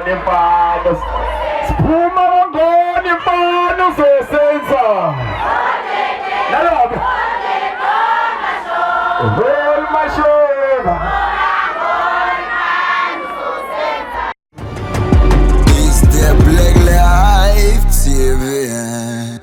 mangoni mfana siphuma mangoni mfana uzosenza nalabo Hol mashoba Is der Black Life TV?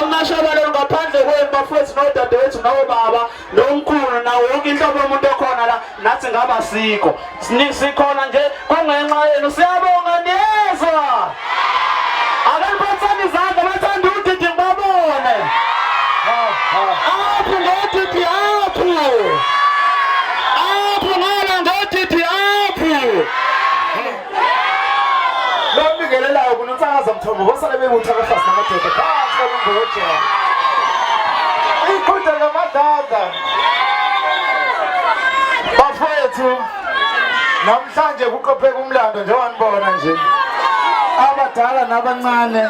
umashabalelo ngaphandle kwenu bafowethu nodadewethu nobaba nomkhulu nawo wonke inhlobo yomuntu okhona la nathi ngamasiko sikhona nje kungenxa yenu siyabonga niyezwa akaliphathani izandla bathanda udidi ngibabone apho ngodidi apho ngala ngodidi apho lo mbingelelayo kunomsakaza mthombo bosale bebuthakafasi namadoda phansi kwalungojela ikhutha ngamadada bafowethu namhlanje kuqopheka umlando njenganibona nje abadala nabancane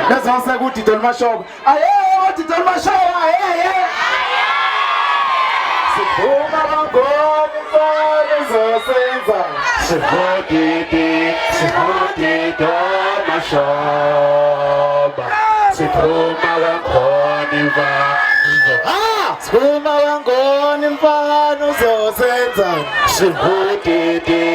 bezose kudidi olumashoba ayeye udidi olumashoba ayeye siphuma bangoni mfana zosenza sihodidi olumashoba siphuma bangoni mfana siphuma bangoni mfana uzosenza sihodidi